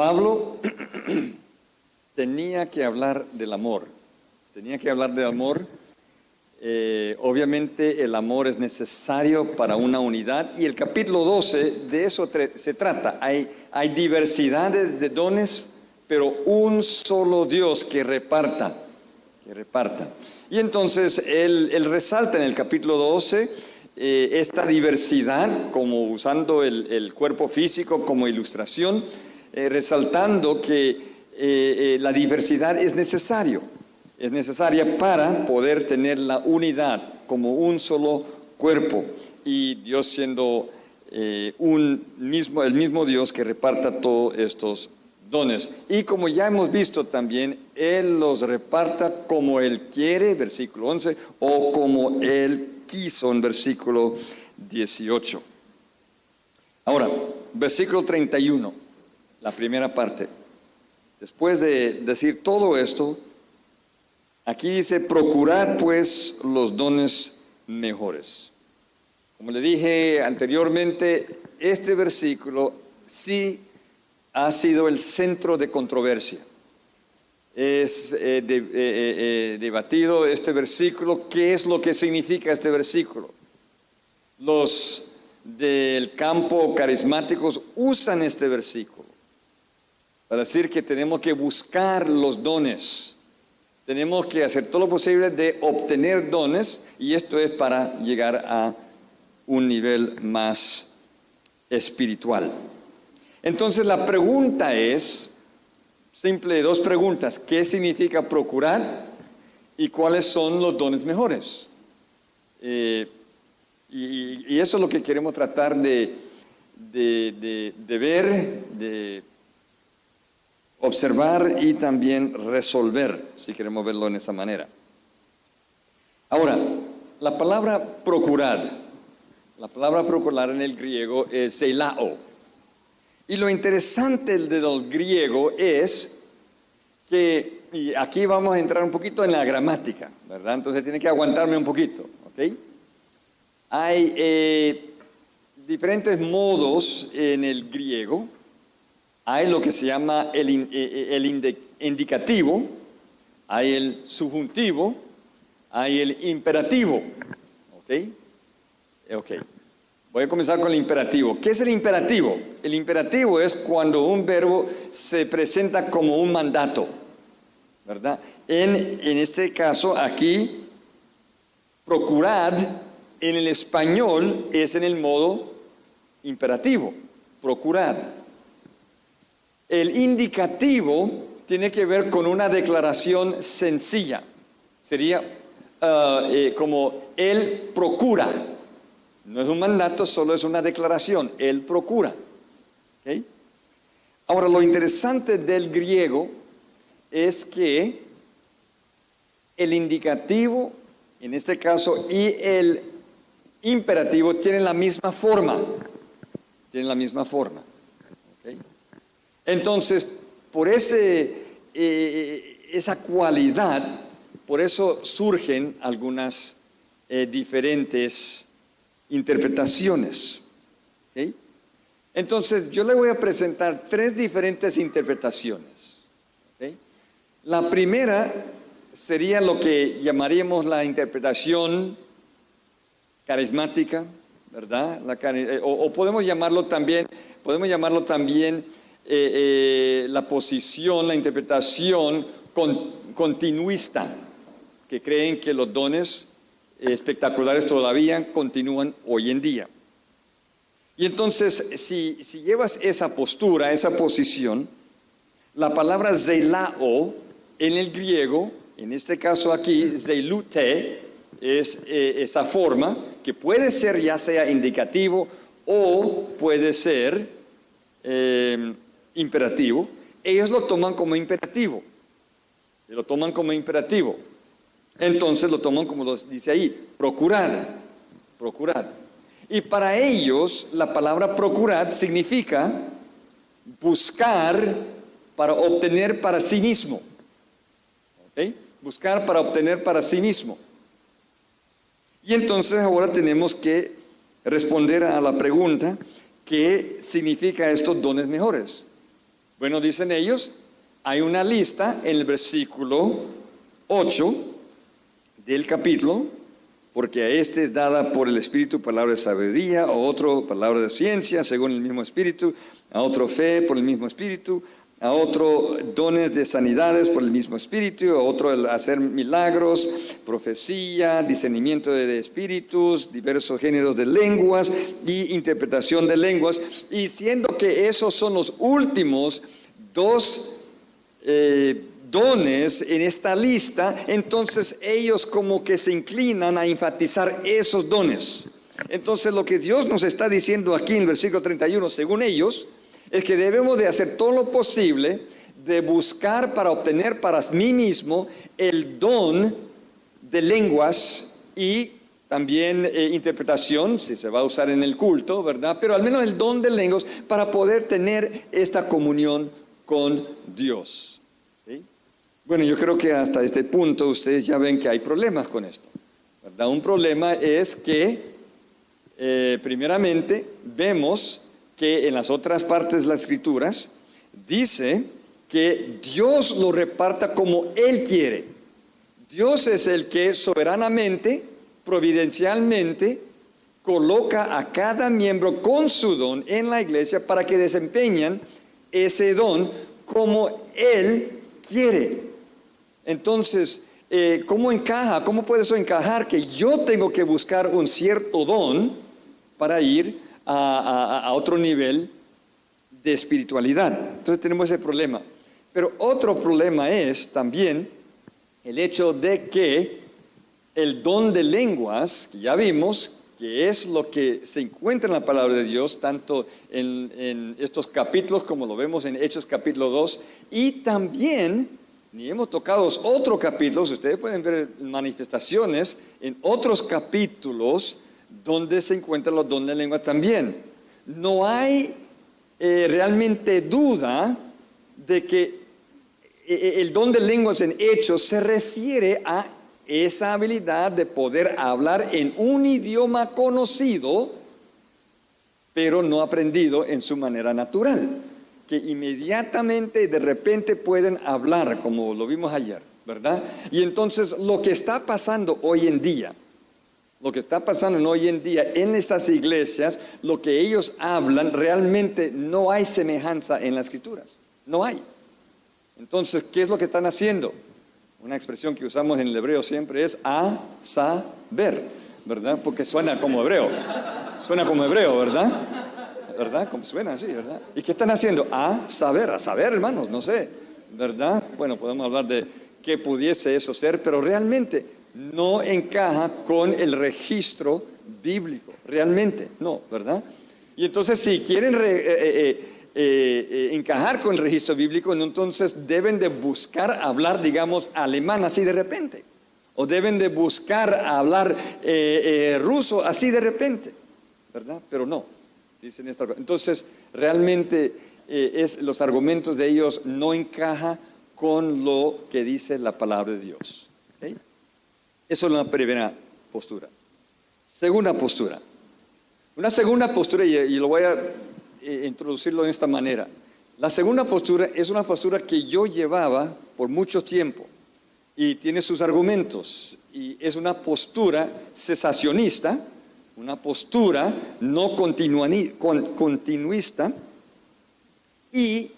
Pablo tenía que hablar del amor. Tenía que hablar del amor. Obviamente el amor es necesario para una unidad. Y el capítulo 12 de eso se trata. Hay diversidades de dones, pero un solo Dios que reparta. Y entonces él resalta en el capítulo 12 esta diversidad, como usando el cuerpo físico como ilustración, resaltando que la diversidad es necesaria para poder tener la unidad como un solo cuerpo, y Dios siendo el mismo Dios que reparta todos estos dones. Y como ya hemos visto también, Él los reparta como Él quiere, versículo 11, o como Él quiso en versículo 18. Ahora, versículo 31, la primera parte. Después de decir todo esto, aquí dice: procurad pues los dones mejores. Como le dije anteriormente, este versículo sí ha sido el centro de controversia. Es debatido este versículo. ¿Qué es lo que significa este versículo? Los del campo carismáticos usan este versículo para decir que tenemos que buscar los dones. Tenemos que hacer todo lo posible de obtener dones, y esto es para llegar a un nivel más espiritual. Entonces la pregunta es simple, dos preguntas: ¿qué significa procurar y cuáles son los dones mejores? Y eso es lo que queremos tratar de ver, de observar y también resolver, si queremos verlo en esa manera. Ahora, la palabra procurar en el griego es zeilao. Y lo interesante del griego es que, y aquí vamos a entrar un poquito en la gramática, ¿verdad? Entonces tiene que aguantarme un poquito, ¿ok? Hay diferentes modos en el griego. Hay lo que se llama el indicativo, hay el subjuntivo, hay el imperativo, ¿ok? Voy a comenzar con el imperativo. ¿Qué es el imperativo? El imperativo es cuando un verbo se presenta como un mandato, ¿verdad? En este caso aquí, procurad en el español es en el modo imperativo, procurad. El indicativo tiene que ver con una declaración sencilla. Sería como Él procura. No es un mandato, solo es una declaración. Él procura. ¿Okay? Ahora, lo interesante del griego es que el indicativo, en este caso, y el imperativo tienen la misma forma. ¿Okay? Entonces, por esa cualidad, por eso surgen algunas diferentes interpretaciones. ¿Okay? Entonces, yo le voy a presentar tres diferentes interpretaciones. ¿Okay? La primera sería lo que llamaríamos la interpretación carismática, ¿verdad? O podemos llamarlo también la posición, la interpretación continuista, que creen que los dones espectaculares todavía continúan hoy en día. Y entonces, si llevas esa postura, esa posición, la palabra zeilao en el griego, en este caso aquí, zeilute, es esa forma que puede ser ya sea indicativo o puede ser imperativo. Ellos lo toman como imperativo. Entonces lo toman como lo dice ahí, procurar. Y para ellos la palabra procurar significa buscar para obtener para sí mismo. ¿Okay? Buscar para obtener para sí mismo. Y entonces ahora tenemos que responder a la pregunta: ¿qué significa estos dones mejores? Bueno, dicen ellos, hay una lista en el versículo 8 del capítulo, porque a este es dada por el Espíritu palabra de sabiduría, a otro palabra de ciencia, según el mismo Espíritu, a otro fe por el mismo Espíritu, a otro dones de sanidades por el mismo Espíritu, a otro el hacer milagros, profecía, discernimiento de espíritus, diversos géneros de lenguas y interpretación de lenguas. Y siendo que esos son los últimos dos dones en esta lista, entonces ellos como que se inclinan a enfatizar esos dones. Entonces lo que Dios nos está diciendo aquí en el versículo 31, según ellos, es que debemos de hacer todo lo posible de buscar para obtener para mí mismo el don de lenguas y también interpretación, si se va a usar en el culto, ¿verdad? Pero al menos el don de lenguas para poder tener esta comunión con Dios. ¿Sí? Bueno, yo creo que hasta este punto ustedes ya ven que hay problemas con esto, ¿verdad? Un problema es que primeramente vemos que en las otras partes de las Escrituras dice que Dios lo reparta como Él quiere. Dios es el que soberanamente, providencialmente, coloca a cada miembro con su don en la iglesia para que desempeñen ese don como Él quiere. Entonces, ¿cómo encaja? ¿Cómo puede eso encajar? Que yo tengo que buscar un cierto don para ir a otro nivel de espiritualidad. Entonces tenemos ese problema. Pero otro problema es también el hecho de que el don de lenguas, que ya vimos, que es lo que se encuentra en la palabra de Dios, tanto en estos capítulos como lo vemos en Hechos capítulo 2, y también, ni hemos tocado otros capítulos, ustedes pueden ver manifestaciones en otros capítulos donde se encuentran los dones de lengua también. No hay realmente duda de que el don de lenguas en Hechos se refiere a esa habilidad de poder hablar en un idioma conocido, pero no aprendido en su manera natural, que inmediatamente de repente pueden hablar, como lo vimos ayer, ¿verdad? Y entonces lo que está pasando hoy en día, en estas iglesias, lo que ellos hablan, realmente no hay semejanza en las Escrituras. No hay. Entonces, ¿qué es lo que están haciendo? Una expresión que usamos en el hebreo siempre es a saber, ¿verdad? Porque suena como hebreo. Suena como hebreo, ¿verdad? ¿Verdad? Como suena así, ¿verdad? ¿Y qué están haciendo? A saber, hermanos, no sé, ¿verdad? Bueno, podemos hablar de qué pudiese eso ser, pero realmente no encaja con el registro bíblico, realmente, no, ¿verdad? Y entonces si quieren encajar con el registro bíblico, entonces deben de buscar hablar, digamos, alemán así de repente, o deben de buscar hablar ruso así de repente, ¿verdad? Pero no, dicen esto. Entonces realmente los argumentos de ellos no encajan con lo que dice la palabra de Dios. ¿Okay? Eso es la primera postura. Segunda postura. Una segunda postura, y lo voy a introducirlo de esta manera. La segunda postura es una postura que yo llevaba por mucho tiempo y tiene sus argumentos. Y es una postura cesacionista, una postura no continuista, y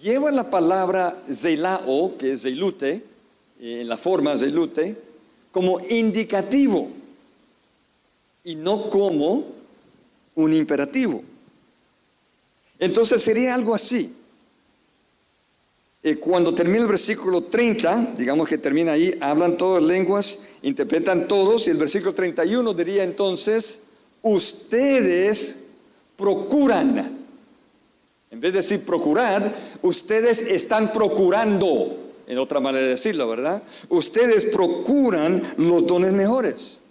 lleva la palabra zelao, que es zeilute, en la forma zeilute, como indicativo y no como un imperativo. Entonces sería algo así. Cuando termina el versículo 30, digamos que termina ahí, hablan todas lenguas, interpretan todos, y el versículo 31 diría entonces, ustedes procuran. En vez de decir procurad, ustedes están procurando. En otra manera de decirlo, ¿verdad? Ustedes procuran los dones mejores.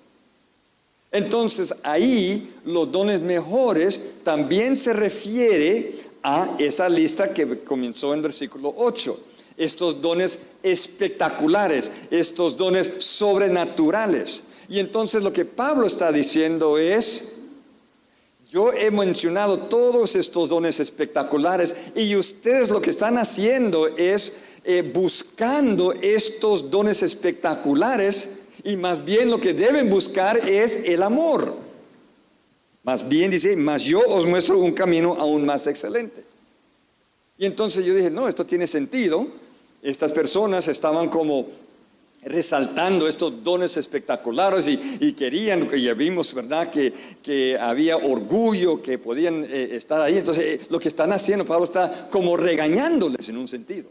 Entonces, ahí los dones mejores también se refiere a esa lista que comenzó en versículo 8. Estos dones espectaculares, estos dones sobrenaturales. Y entonces lo que Pablo está diciendo es, Yo he mencionado todos estos dones espectaculares y ustedes lo que están haciendo es buscando estos dones espectaculares y más bien lo que deben buscar es el amor. Más bien dice, mas yo os muestro un camino aún más excelente. Y entonces yo dije, no, esto tiene sentido. Estas personas estaban como resaltando estos dones espectaculares y querían, que ya vimos, ¿verdad?, que había orgullo, que podían estar ahí. Entonces, lo que están haciendo, Pablo está como regañándoles en un sentido,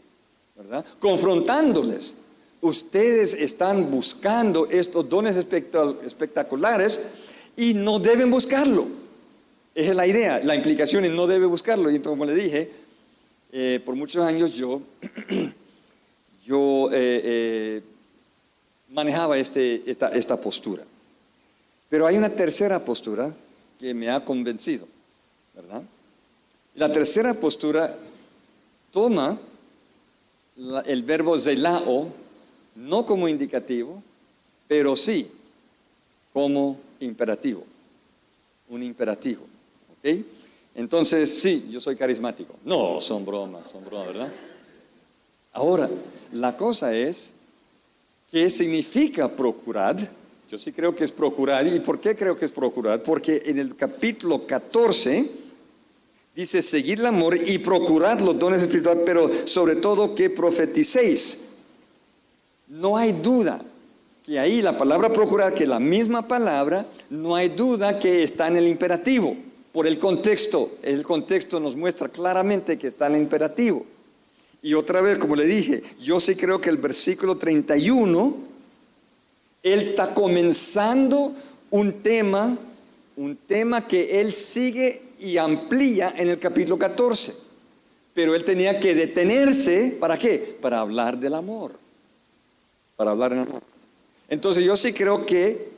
¿verdad?, confrontándoles. Ustedes están buscando estos dones espectaculares y no deben buscarlo. Esa es la idea, la implicación es no debe buscarlo. Y entonces, como le dije, por muchos años yo manejaba esta postura. Pero hay una tercera postura que me ha convencido, ¿verdad? La tercera postura toma el verbo zelao, no como indicativo, pero sí como imperativo. Un imperativo, ¿ok? Entonces, sí, yo soy carismático. No, son bromas, ¿verdad? Ahora, la cosa es, ¿qué significa procurar? Yo sí creo que es procurar. ¿Y por qué creo que es procurar? Porque en el capítulo 14 dice, seguid el amor y procurad los dones espirituales, pero sobre todo que profeticéis. No hay duda que ahí la palabra procurar, que es la misma palabra, no hay duda que está en el imperativo. Por el contexto nos muestra claramente que está en el imperativo. Y otra vez, como le dije, yo sí creo que el versículo 31, él está comenzando un tema que él sigue y amplía en el capítulo 14. Pero él tenía que detenerse, ¿para qué? Para hablar del amor. Para hablar del amor. Entonces yo sí creo que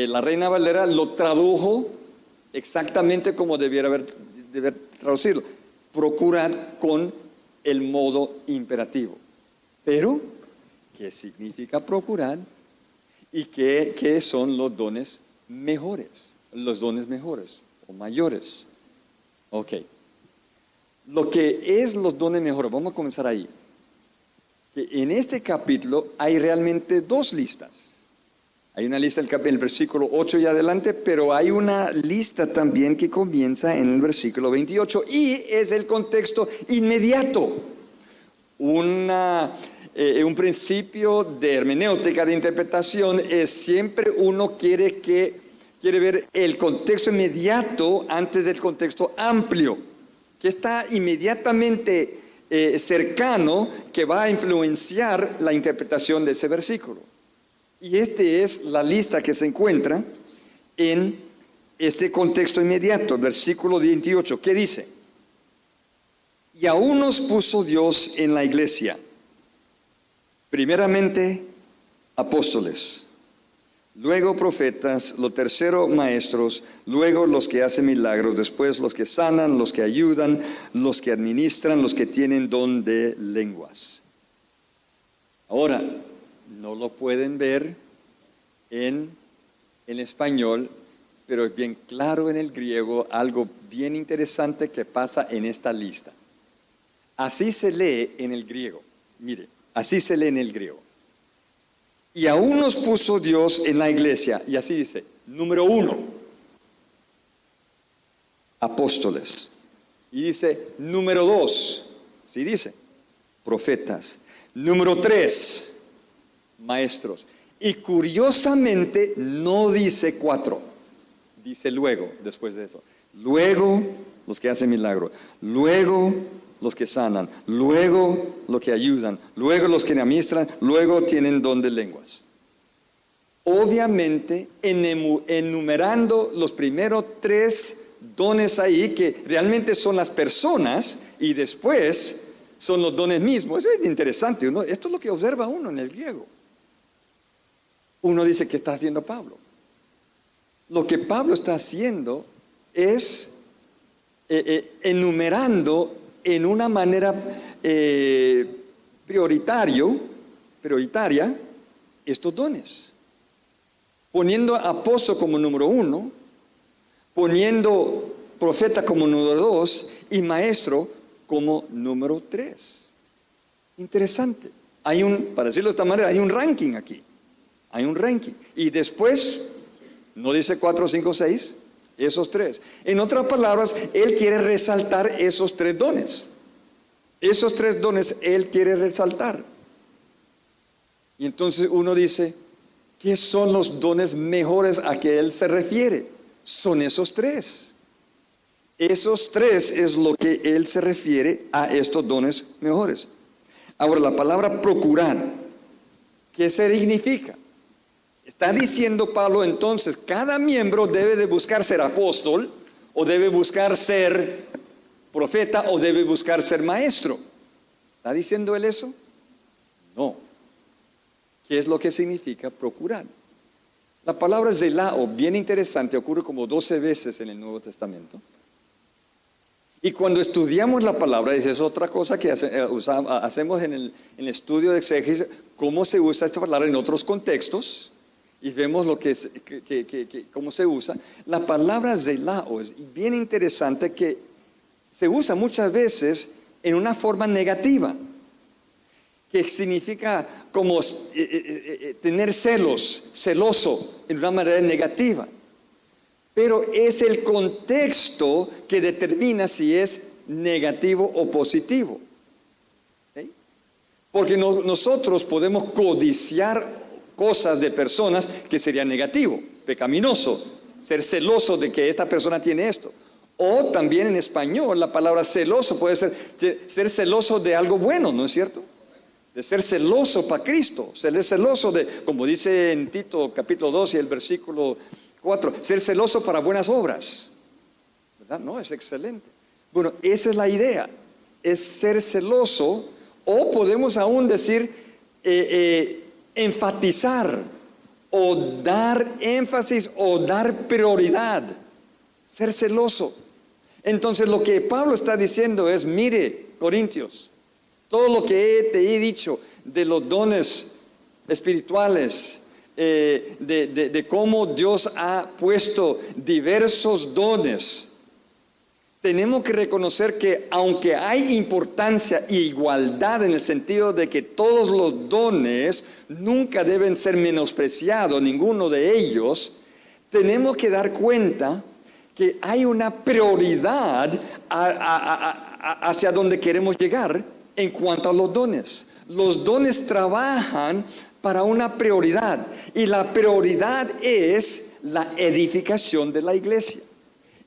la Reina Valera lo tradujo exactamente como debiera traducirlo. Procurar con el modo imperativo. Pero, ¿qué significa procurar? ¿Y qué son los dones mejores? Los dones mejores o mayores. Ok. Lo que es los dones mejores, vamos a comenzar ahí. Que en este capítulo hay realmente dos listas. Hay una lista en el versículo 8 y adelante, pero hay una lista también que comienza en el versículo 28 y es el contexto inmediato. Un principio de hermenéutica, de interpretación, es siempre uno quiere ver el contexto inmediato antes del contexto amplio, que está inmediatamente cercano, que va a influenciar la interpretación de ese versículo. Y esta es la lista que se encuentra en este contexto inmediato, versículo 28. ¿Qué dice? Y aún nos puso Dios en la iglesia, primeramente apóstoles, luego profetas, lo tercero maestros, luego los que hacen milagros, después los que sanan, los que ayudan, los que administran, los que tienen don de lenguas. Ahora, no lo pueden ver en español, pero es bien claro en el griego, algo bien interesante que pasa en esta lista. Así se lee en el griego. Mire, así se lee en el griego. Y aún nos puso Dios en la iglesia. Y así dice, número 1, apóstoles. Y dice, número 2, sí dice, profetas. Número 3, maestros. Y curiosamente no dice 4, dice luego, después de eso. Luego los que hacen milagros, luego los que sanan, luego los que ayudan, luego los que administran, luego tienen don de lenguas. Obviamente, enumerando los primeros 3 dones ahí, que realmente son las personas, y después son los dones mismos. Es interesante, esto es lo que observa uno en el griego. Uno dice, ¿qué está haciendo Pablo? Lo que Pablo está haciendo es enumerando en una manera prioritaria estos dones. Poniendo a apóstol como número 1, poniendo profeta como número 2 y maestro como número 3. Interesante. Para decirlo de esta manera, hay un ranking aquí. Hay un ranking. Y después, no dice 4, 5, 6, esos 3. En otras palabras, Él quiere resaltar esos 3 dones. Esos 3 dones Él quiere resaltar. Y entonces uno dice, ¿qué son los dones mejores a que Él se refiere? Son esos 3. Esos 3 es lo que Él se refiere a estos dones mejores. Ahora, la palabra procurar, ¿qué significa? Está diciendo Pablo entonces, cada miembro debe de buscar ser apóstol, o debe buscar ser profeta, o debe buscar ser maestro. ¿Está diciendo él eso? No. ¿Qué es lo que significa procurar? La palabra zelao, bien interesante, ocurre como 12 veces en el Nuevo Testamento. Y cuando estudiamos la palabra, esa es otra cosa que hacemos en el estudio de exégesis, cómo se usa esta palabra en otros contextos, y vemos cómo se usa. La palabra zelao es bien interesante, que se usa muchas veces en una forma negativa, que significa como tener celoso en una manera negativa. Pero es el contexto que determina si es negativo o positivo. ¿Sí? Porque nosotros podemos codiciar cosas de personas que sería negativo, pecaminoso, ser celoso de que esta persona tiene esto. O también en español la palabra celoso puede ser celoso de algo bueno, ¿no es cierto? De ser celoso para Cristo, ser celoso de, como dice en Tito capítulo 2 y el versículo 4, ser celoso para buenas obras, ¿verdad? No, es excelente. Bueno, esa es la idea, es ser celoso, o podemos aún decir enfatizar, o dar énfasis, o dar prioridad, ser celoso. Entonces lo que Pablo está diciendo es, mire, Corintios, todo lo que te he dicho de los dones espirituales, de cómo Dios ha puesto diversos dones, tenemos que reconocer que aunque hay importancia e igualdad en el sentido de que todos los dones nunca deben ser menospreciados, ninguno de ellos, tenemos que dar cuenta que hay una prioridad hacia donde queremos llegar en cuanto a los dones. Los dones trabajan para una prioridad, y la prioridad es la edificación de la iglesia.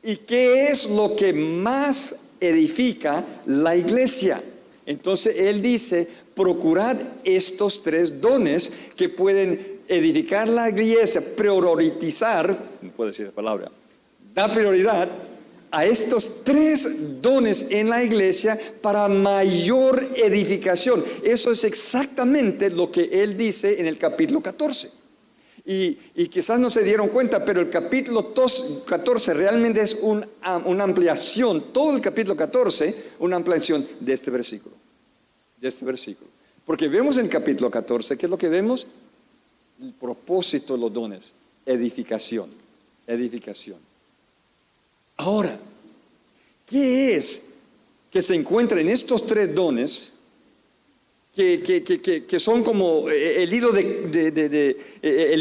¿Y qué es lo que más edifica la iglesia? Entonces él dice, procurad estos 3 dones que pueden edificar la iglesia, priorizar, no puedo decir la palabra, da prioridad a estos 3 dones en la iglesia para mayor edificación. Eso es exactamente lo que él dice en el capítulo 14. Y quizás no se dieron cuenta, pero el capítulo 14 realmente es una ampliación, todo el capítulo 14, una ampliación de este versículo. Porque vemos en el capítulo 14, ¿qué es lo que vemos? El propósito de los dones, edificación. Ahora, ¿qué es que se encuentra en estos 3 dones que son como el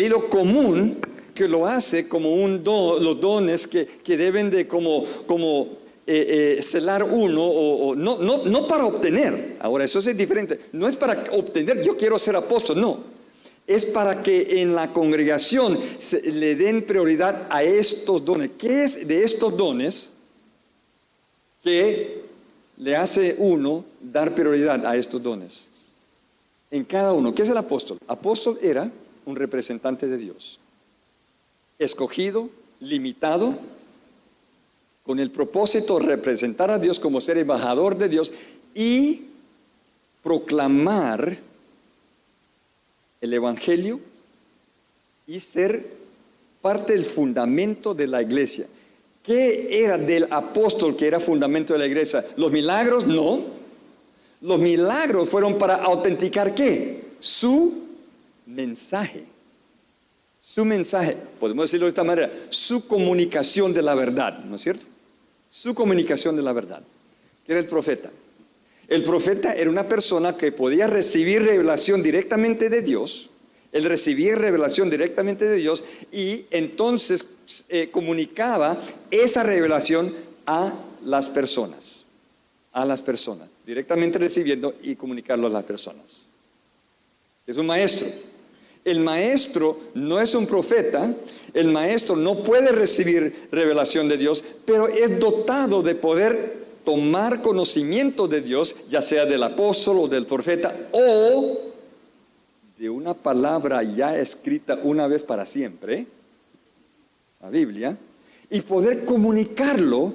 hilo común que lo hace como los dones que deben de como celar uno, o no para obtener? Ahora, eso es diferente. No es para obtener, yo quiero ser apóstol, no. Es para que en la congregación le den prioridad a estos dones. ¿Qué es de estos dones que le hace uno dar prioridad a estos dones? En cada uno. ¿Qué es el apóstol? Apóstol era un representante de Dios, escogido, limitado, con el propósito de representar a Dios como ser embajador de Dios y proclamar el evangelio y ser parte del fundamento de la iglesia. ¿Qué era del apóstol que era fundamento de la iglesia? ¿Los milagros? No. Los milagros fueron para autenticar ¿qué? Su mensaje. su mensaje, podemos decirlo de esta manera, su comunicación de la verdad, ¿no es cierto? Su comunicación de la verdad. ¿Qué era el profeta? El profeta era una persona que podía recibir revelación directamente de Dios. Él recibía revelación directamente de Dios y entonces comunicaba esa revelación a las personas, directamente recibiendo y comunicarlo a las personas. Es un maestro. El maestro no es un profeta, el maestro no puede recibir revelación de Dios, pero es dotado de poder tomar conocimiento de Dios, ya sea del apóstol o del profeta, o de una palabra ya escrita una vez para siempre, la Biblia, y poder comunicarlo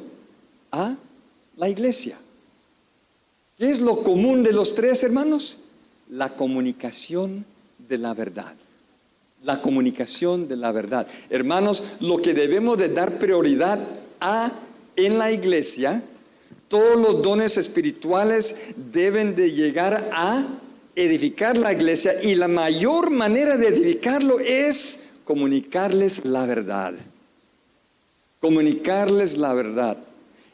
a la iglesia. ¿Qué es lo común de los tres, hermanos? La comunicación de la verdad. La comunicación de la verdad. Hermanos, lo que debemos de dar prioridad a en la iglesia, todos los dones espirituales deben de llegar a edificar la iglesia, y la mayor manera de edificarlo es comunicarles la verdad. Comunicarles la verdad.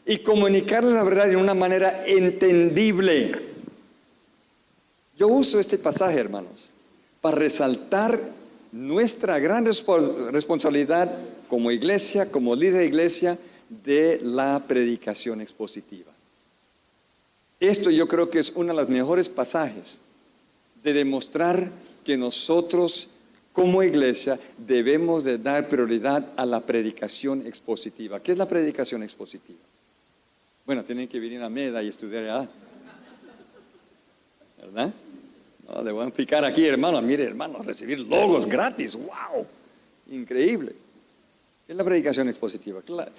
Y comunicarles la verdad de una manera entendible. Yo uso este pasaje, hermanos, para resaltar nuestra gran responsabilidad como iglesia, como líder de iglesia, de la predicación expositiva. Esto yo creo que es uno de los mejores pasajes de demostrar que nosotros como iglesia debemos de dar prioridad a la predicación expositiva. ¿Qué es la predicación expositiva? Bueno, tienen que venir a Meda y estudiar allá, ¿verdad? No, le voy a explicar aquí, hermano. Mire, hermano, recibir logos gratis. ¡Wow! Increíble. ¿Qué es la predicación expositiva? Claro.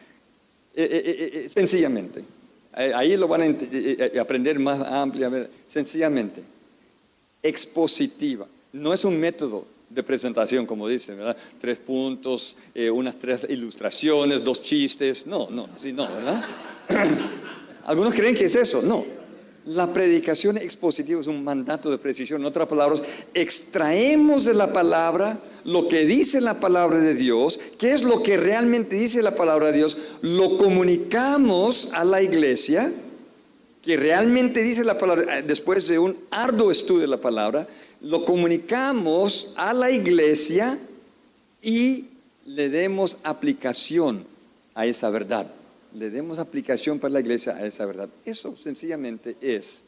Sencillamente. Ahí lo van a aprender más ampliamente. Sencillamente. Expositiva. No es un método de presentación, como dicen, ¿verdad? 3 puntos, unas 3 ilustraciones, 2 chistes. No, así no, ¿verdad? Algunos creen que es eso. No. La predicación expositiva es un mandato de precisión. En otras palabras, extraemos de la palabra lo que dice la palabra de Dios. ¿Qué es lo que realmente dice la palabra de Dios? Lo comunicamos a la iglesia, que realmente dice la palabra. Después de un arduo estudio de la palabra, lo comunicamos a la iglesia y le demos aplicación a esa verdad. Le demos aplicación para la iglesia a esa verdad. Eso sencillamente es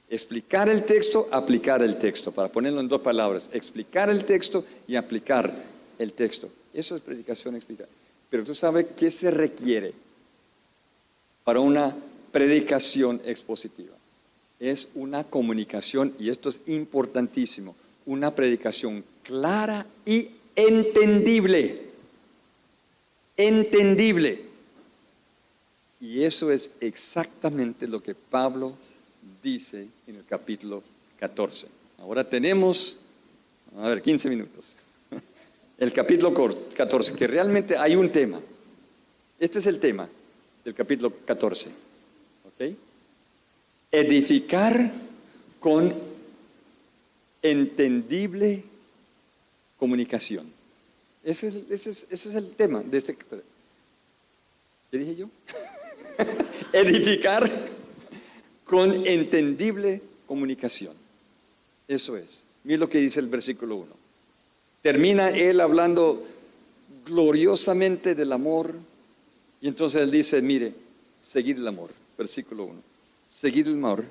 explicar el texto, aplicar el texto. Para ponerlo en 2 palabras, explicar el texto y aplicar el texto. Eso es predicación explicar. Pero tú sabes qué se requiere para una predicación expositiva. Es una comunicación, y esto es importantísimo, una predicación clara y entendible. Entendible. Y eso es exactamente lo que Pablo dice en el capítulo 14. Ahora tenemos, 15 minutos. El capítulo 14, que realmente hay un tema. Este es el tema del capítulo 14. ¿Ok? Edificar con entendible comunicación. Ese es el tema de este. ¿Qué dije yo? Edificar con entendible comunicación. Eso es. Mira lo que dice el versículo 1. Termina él hablando gloriosamente del amor, y entonces él dice, mire, seguid el amor. Versículo 1. Seguid el amor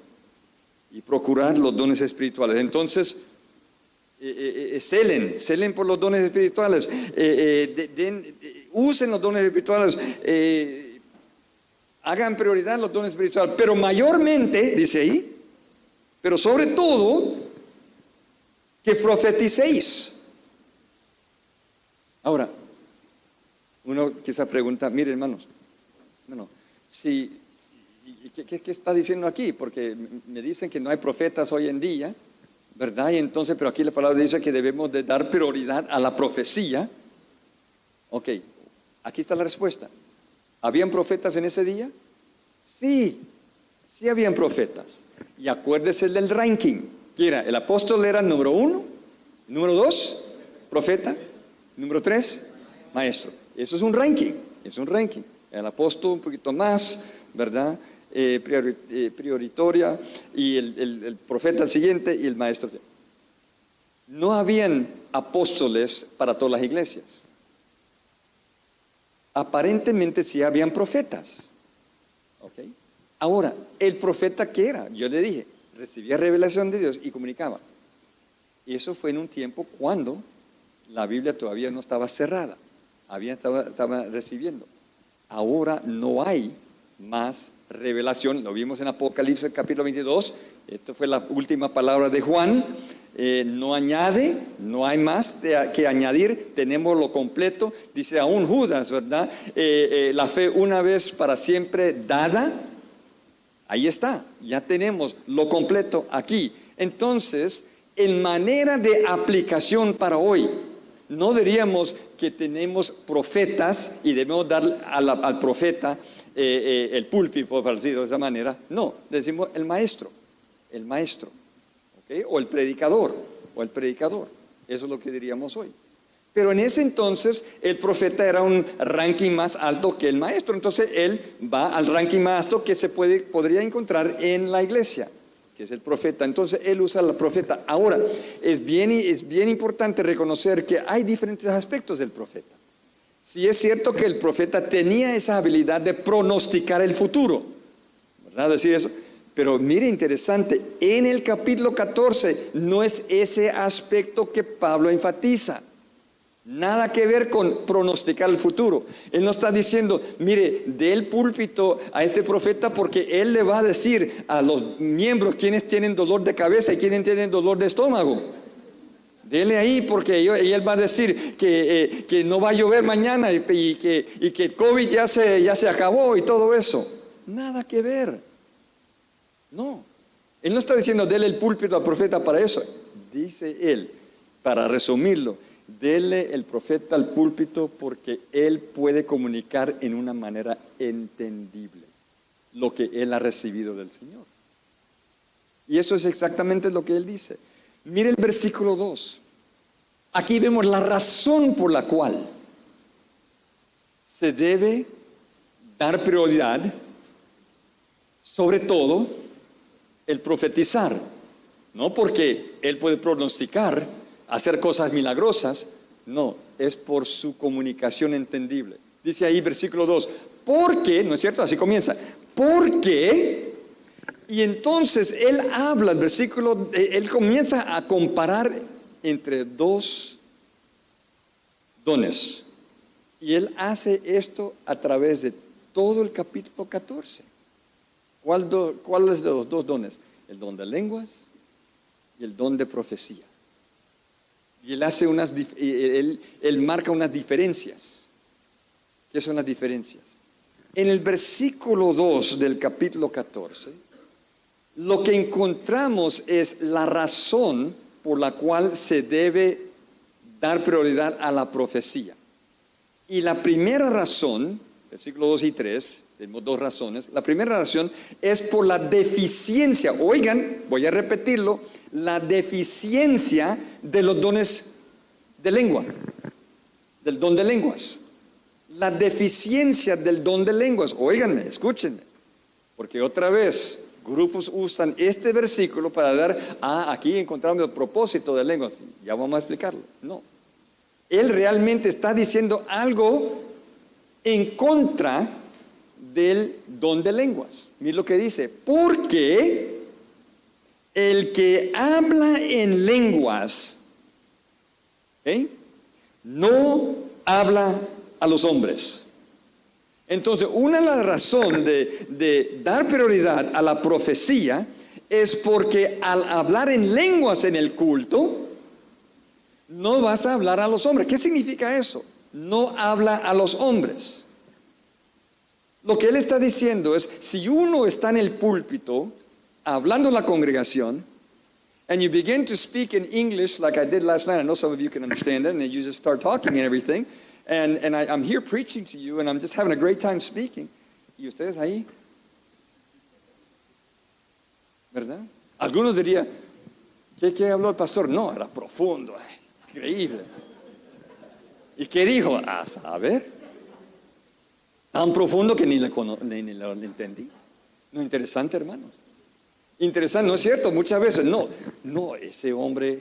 y procurad los dones espirituales. Entonces, celen por los dones espirituales. Usen los dones espirituales. Hagan prioridad los dones espirituales, pero mayormente, dice ahí, pero sobre todo, que profeticéis. Ahora, uno quizá pregunta, mire hermanos, ¿qué está diciendo aquí? Porque me dicen que no hay profetas hoy en día, ¿verdad? Y entonces, pero aquí la palabra dice que debemos de dar prioridad a la profecía. Ok, aquí está la respuesta. ¿Habían profetas en ese día? Sí habían profetas. Y acuérdese del ranking. ¿Quién era? El apóstol era número 1, número 2, profeta, Número 3, maestro. Eso es un ranking, El apóstol un poquito más, ¿verdad? Prioritoria, y el profeta el siguiente, y el maestro. No habían apóstoles para todas las iglesias. Aparentemente sí habían profetas. ¿Okay? Ahora, ¿el profeta qué era? Yo le dije, recibía revelación de Dios y comunicaba. Y eso fue en un tiempo cuando la Biblia todavía no estaba cerrada. Estaba recibiendo. Ahora no hay más revelación. Lo vimos en Apocalipsis capítulo 22. Esto fue la última palabra de Juan. No añade, no hay más que añadir. Tenemos lo completo. Dice aún Judas, ¿verdad? La fe una vez para siempre dada. Ahí está. Ya tenemos lo completo aquí. Entonces, en manera de aplicación para hoy, no diríamos que tenemos profetas y debemos dar al profeta el púlpito, para decirlo de esa manera. No, le decimos el maestro, ¿okay? O el predicador. Eso es lo que diríamos hoy. Pero en ese entonces el profeta era un ranking más alto que el maestro. Entonces él va al ranking más alto que podría encontrar en la iglesia, que es el profeta. Entonces él usa la profeta. Ahora, es bien importante reconocer que hay diferentes aspectos del profeta. Sí es cierto que el profeta tenía esa habilidad de pronosticar el futuro, ¿verdad? Decir eso. Pero mire, interesante, en el capítulo 14 no es ese aspecto que Pablo enfatiza. Nada que ver con pronosticar el futuro. Él no está diciendo, mire, dé el púlpito a este profeta porque él le va a decir a los miembros quienes tienen dolor de cabeza y quienes tienen dolor de estómago. Dele ahí porque él va a decir que no va a llover mañana y que el COVID ya se acabó y todo eso. Nada que ver. No. Él no está diciendo, dele el púlpito al profeta para eso. Dice él, para resumirlo, dele el profeta al púlpito porque él puede comunicar en una manera entendible lo que él ha recibido del Señor. Y eso es exactamente lo que él dice. Mire el versículo 2. Aquí vemos la razón por la cual se debe dar prioridad, sobre todo, el profetizar. No porque él puede pronosticar, hacer cosas milagrosas, no, es por su comunicación entendible. Dice ahí versículo 2, porque, ¿no es cierto? Así comienza, porque, y entonces él habla, el versículo, él comienza a comparar entre dos dones. Y él hace esto a través de todo el capítulo 14. ¿Cuál es de los dos dones? El don de lenguas y el don de profecía. Y él hace él marca unas diferencias. ¿Qué son las diferencias? En el versículo 2 del capítulo 14, lo que encontramos es la razón por la cual se debe dar prioridad a la profecía. Y la primera razón, versículos 2 y 3, tenemos dos razones. La primera razón es por la deficiencia. Oigan, voy a repetirlo, la deficiencia de los dones de lengua, del don de lenguas. La deficiencia del don de lenguas. Óiganme, escúchenme, porque otra vez grupos usan este versículo para dar, aquí encontramos el propósito de lenguas. Ya vamos a explicarlo. No. Él realmente está diciendo algo en contra del don de lenguas. Mira lo que dice, porque el que habla en lenguas, no habla a los hombres. Entonces, una de las razones de dar prioridad a la profecía es porque al hablar en lenguas en el culto, no vas a hablar a los hombres. ¿Qué significa eso? No habla a los hombres. Lo que él está diciendo es, si uno está en el púlpito hablando a la congregación, and you begin to speak in English like I did last night, I know some of you can understand that, and you just start talking and everything, and I'm here preaching to you, and I'm just having a great time speaking, y ustedes ahí, ¿verdad? Algunos dirían, ¿qué habló el pastor? No, era profundo, increíble. ¿Y qué dijo? A saber. Tan profundo que ni lo entendí. No, interesante, hermanos. Interesante, ¿no es cierto? Muchas veces, no, ese hombre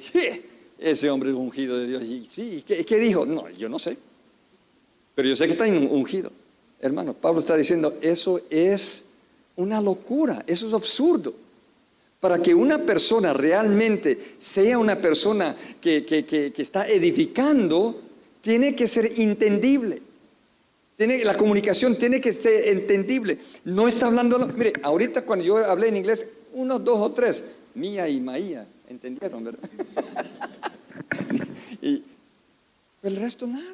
es ungido de Dios. Y sí, ¿qué dijo? No, yo no sé. Pero yo sé que está ungido. Hermano, Pablo está diciendo, eso es una locura, eso es absurdo. Para que una persona realmente sea una persona que está edificando, tiene que ser entendible. La comunicación tiene que ser entendible. No está hablando, mire, ahorita cuando yo hablé en inglés, 1, 2 o 3, Mía y Maía, entendieron, ¿verdad? Y el resto nada.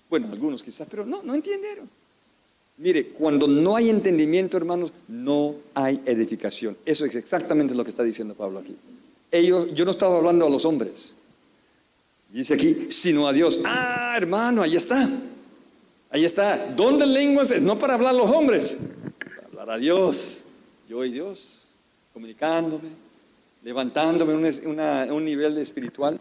Bueno, algunos quizás, pero no entendieron. Mire, cuando no hay entendimiento, hermanos, no hay edificación. Eso es exactamente lo que está diciendo Pablo aquí. Yo no estaba hablando a los hombres. Dice aquí, sino a Dios. Ah, hermano, ahí está. Ahí está. Don de lenguas es no para hablar a los hombres, para hablar a Dios. Yo y Dios, comunicándome, levantándome a un nivel espiritual.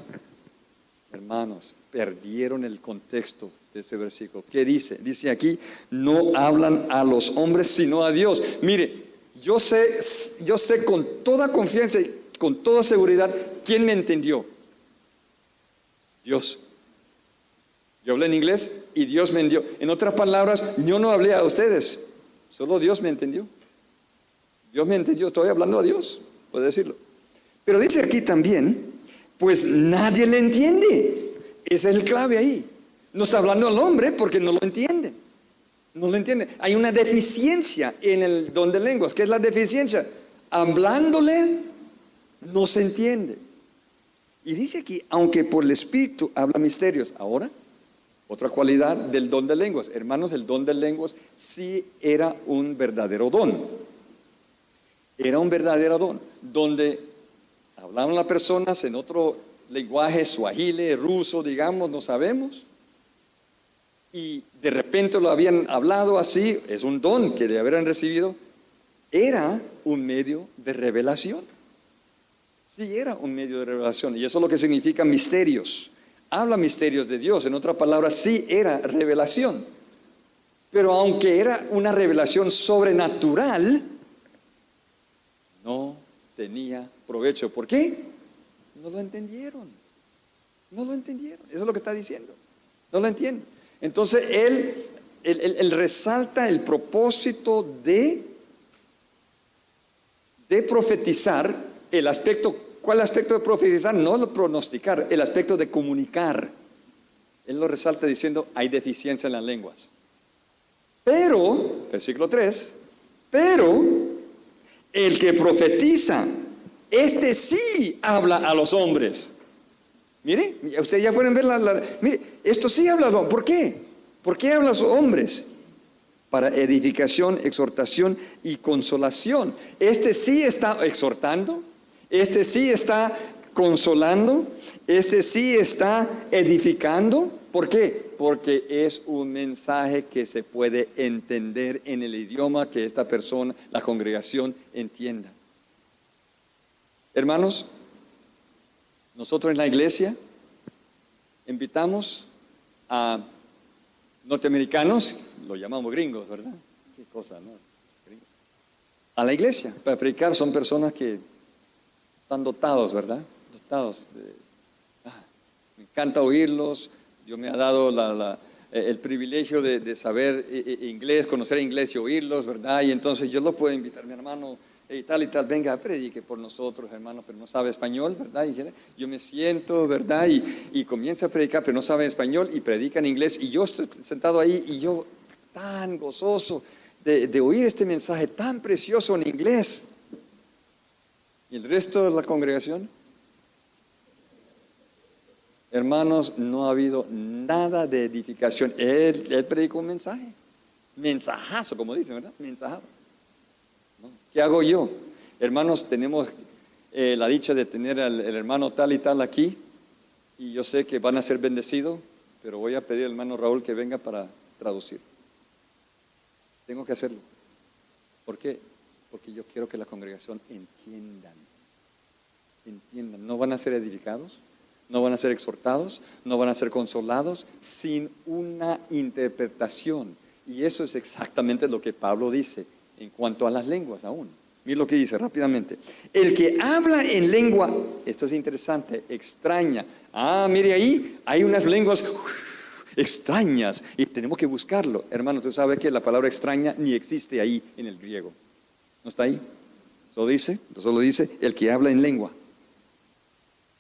Hermanos, perdieron el contexto de ese versículo. ¿Qué dice? Dice aquí, no hablan a los hombres sino a Dios. Mire, yo sé con toda confianza y con toda seguridad quién me entendió. Dios. Yo hablé en inglés y Dios me entendió. En otras palabras, yo no hablé a ustedes, solo Dios me entendió. Dios me entendió, estoy hablando a Dios, puedo decirlo. Pero dice aquí también, pues nadie le entiende. Esa es el clave ahí. No está hablando al hombre porque no lo entiende. No lo entiende. Hay una deficiencia en el don de lenguas. ¿Qué es la deficiencia? Hablándole no se entiende. Y dice aquí, aunque por el Espíritu habla misterios. Ahora, otra cualidad del don de lenguas. Hermanos, el don de lenguas sí era un verdadero don. Era un verdadero don. Donde hablaban las personas en otro lenguaje, suajile, ruso, digamos, no sabemos. Y de repente lo habían hablado así, es un don que le habrían recibido. Era un medio de revelación. Sí, era un medio de revelación. Y eso es lo que significa misterios. Habla misterios de Dios. En otras palabras, sí era revelación. Pero aunque era una revelación sobrenatural, no tenía provecho. ¿Por qué? No lo entendieron. No lo entendieron. Eso es lo que está diciendo. No lo entienden. Entonces, él resalta el propósito de profetizar, el aspecto, ¿cuál aspecto de profetizar? No lo pronosticar, el aspecto de comunicar. Él lo resalta diciendo, hay deficiencia en las lenguas. Pero, versículo 3, pero el que profetiza, este sí habla a los hombres. Mire, ustedes ya pueden ver mire, esto sí habla. ¿Por qué? ¿Por qué habla a los hombres? Para edificación, exhortación y consolación. Este sí está exhortando, este sí está consolando, este sí está edificando. ¿Por qué? Porque es un mensaje que se puede entender en el idioma que esta persona, la congregación, entienda. Hermanos, nosotros en la iglesia invitamos a norteamericanos, lo llamamos gringos, ¿verdad? Qué cosa, ¿no? Gringos. A la iglesia para predicar. Son personas que están dotados, ¿verdad? Dotados. Me encanta oírlos. Dios me ha dado el privilegio de saber inglés, conocer inglés y oírlos, ¿verdad? Y entonces yo lo puedo invitar, mi hermano, y tal, venga, predique por nosotros, hermano, pero no sabe español, ¿verdad? Y yo me siento, ¿verdad? Y comienza a predicar, pero no sabe español y predica en inglés. Y yo estoy sentado ahí y yo tan gozoso de oír este mensaje tan precioso en inglés. ¿Y el resto de la congregación? Hermanos, no ha habido nada de edificación. Él predicó un mensaje. Mensajazo, como dicen, ¿verdad? Mensajazo. ¿Qué hago yo? Hermanos, tenemos la dicha de tener al hermano tal y tal aquí, y yo sé que van a ser bendecidos, pero voy a pedir al hermano Raúl que venga para traducir. Tengo que hacerlo. ¿Por qué? Porque yo quiero que la congregación entiendan. No van a ser edificados, no van a ser exhortados, no van a ser consolados sin una interpretación. Y eso es exactamente lo que Pablo dice en cuanto a las lenguas aún. Mira lo que dice rápidamente. El que habla en lengua, esto es interesante, extraña. Mire ahí, hay unas lenguas extrañas y tenemos que buscarlo. Hermano, tú sabes que la palabra extraña ni existe ahí en el griego. ¿No está ahí? Solo dice el que habla en lengua.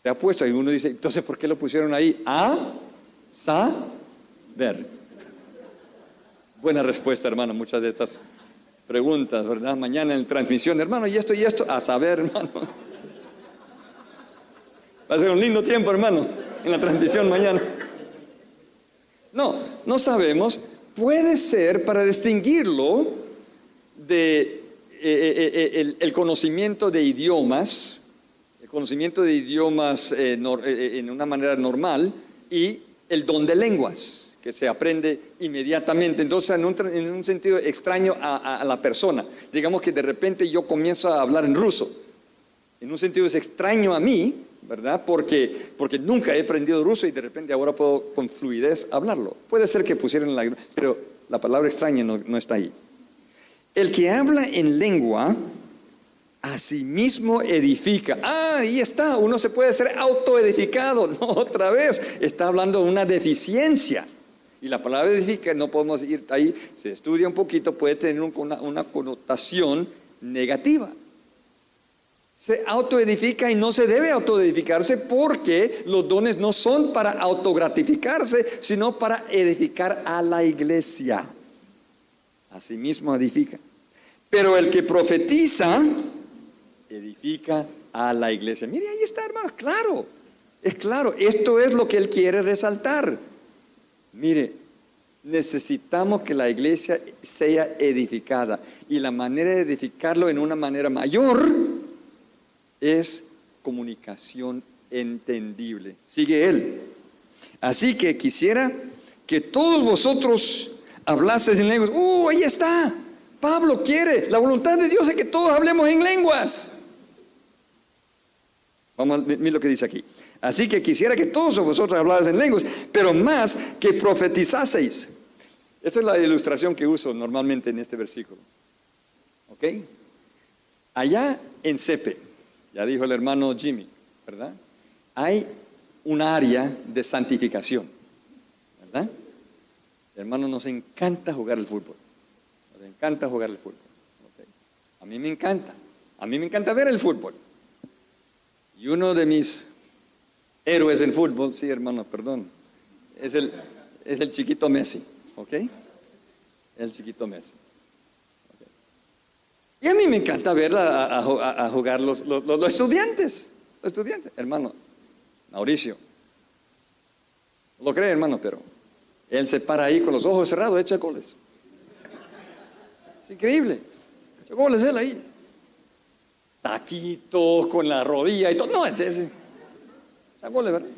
Se ha puesto, y uno dice, entonces ¿por qué lo pusieron ahí? Saber. Buena respuesta, hermano, muchas de estas preguntas, ¿verdad? Mañana en transmisión, hermano, y esto, a saber, hermano. Va a ser un lindo tiempo, hermano, en la transmisión mañana. No sabemos. Puede ser para distinguirlo de el conocimiento de idiomas, en una manera normal, y el don de lenguas, que se aprende inmediatamente. Entonces, en un sentido extraño a la persona. Digamos que de repente yo comienzo a hablar en ruso. En un sentido es extraño a mí, ¿verdad? Porque nunca he aprendido ruso y de repente ahora puedo con fluidez hablarlo. Puede ser que pusieran pero la palabra extraña no está ahí. El que habla en lengua, a sí mismo edifica. Ahí está, uno se puede ser autoedificado. No, otra vez, está hablando de una deficiencia. Y la palabra edifica, no podemos ir ahí, se estudia un poquito, puede tener una connotación negativa. Se autoedifica y no se debe autoedificarse porque los dones no son para autogratificarse, sino para edificar a la iglesia. Asimismo edifica. Pero el que profetiza, edifica a la iglesia. Mire, ahí está, hermano, claro. Es claro, esto es lo que él quiere resaltar. Mire, necesitamos que la iglesia sea edificada. Y la manera de edificarlo en una manera mayor es comunicación entendible. Sigue él. Así que quisiera que todos vosotros hablaseis en lenguas. Ahí está. Pablo quiere. La voluntad de Dios es que todos hablemos en lenguas. Vamos a ver lo que dice aquí. Así que quisiera que todos vosotros hablaseis en lenguas, pero más que profetizaseis. Esta es la ilustración que uso normalmente en este versículo. ¿Ok? Allá en Cepe, ya dijo el hermano Jimmy, ¿verdad? Hay un área de santificación, ¿verdad? Hermano, nos encanta jugar el fútbol. Nos encanta jugar el fútbol. ¿Okay? A mí me encanta. A mí me encanta ver el fútbol. Y uno de mis héroes del fútbol, sí, hermano, perdón, es el chiquito Messi, ¿ok? El chiquito Messi. Okay. Y a mí me encanta ver a jugar los estudiantes. Los estudiantes, hermano, Mauricio. No lo cree, hermano, pero él se para ahí con los ojos cerrados, echa goles. Es increíble. Echa goles él ahí. Taquitos con la rodilla y todo. No, echa goles, ¿verdad?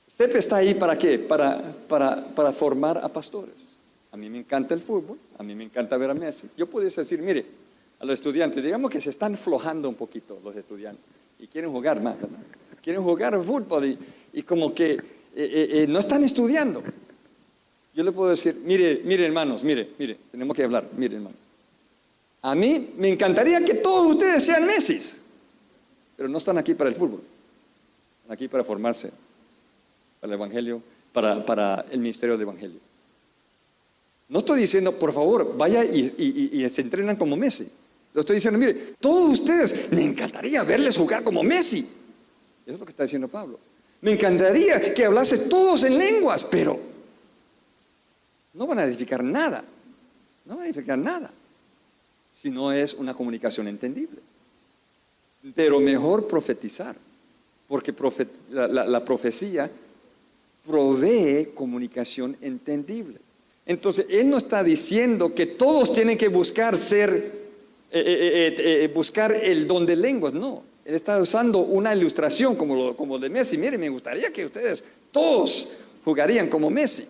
CEP está ahí ¿para qué? Para formar a pastores. A mí me encanta el fútbol, a mí me encanta ver a Messi. Yo pudiese decir, mire, a los estudiantes, digamos que se están flojando un poquito los estudiantes y quieren jugar más, ¿no? Quieren jugar al fútbol y como que no están estudiando. Yo le puedo decir, mire hermanos, mire, tenemos que hablar, mire hermanos. A mí me encantaría que todos ustedes sean Messi, pero no están aquí para el fútbol, están aquí para formarse, para el evangelio, para el ministerio del evangelio. No estoy diciendo, por favor, vaya y se entrenan como Messi. Lo estoy diciendo, mire, todos ustedes, me encantaría verles jugar como Messi. Eso es lo que está diciendo Pablo. Me encantaría que hablase todos en lenguas, pero no van a edificar nada. No van a edificar nada. Si no es una comunicación entendible. Pero mejor profetizar. Porque la profecía provee comunicación entendible. Entonces, él no está diciendo que todos tienen que buscar buscar el don de lenguas, no. Él está usando una ilustración como de Messi. Mire, me gustaría que ustedes todos jugarían como Messi.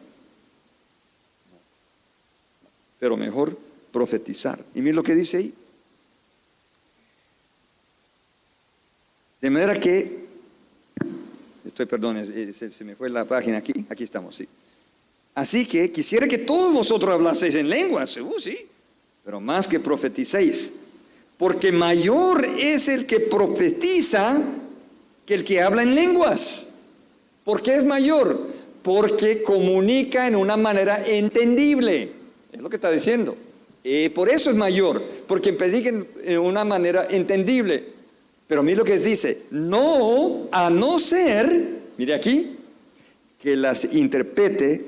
Pero mejor profetizar. Y mire lo que dice ahí. De manera que, se me fue la página aquí estamos, sí. Así que quisiera que todos vosotros hablaseis en lenguas, sí, pero más que profeticéis, porque mayor es el que profetiza que el que habla en lenguas. ¿Por qué es mayor? Porque comunica en una manera entendible, es lo que está diciendo. Por eso es mayor, porque predica en una manera entendible. Pero mire lo que dice, no, a no ser, mire aquí, que las interprete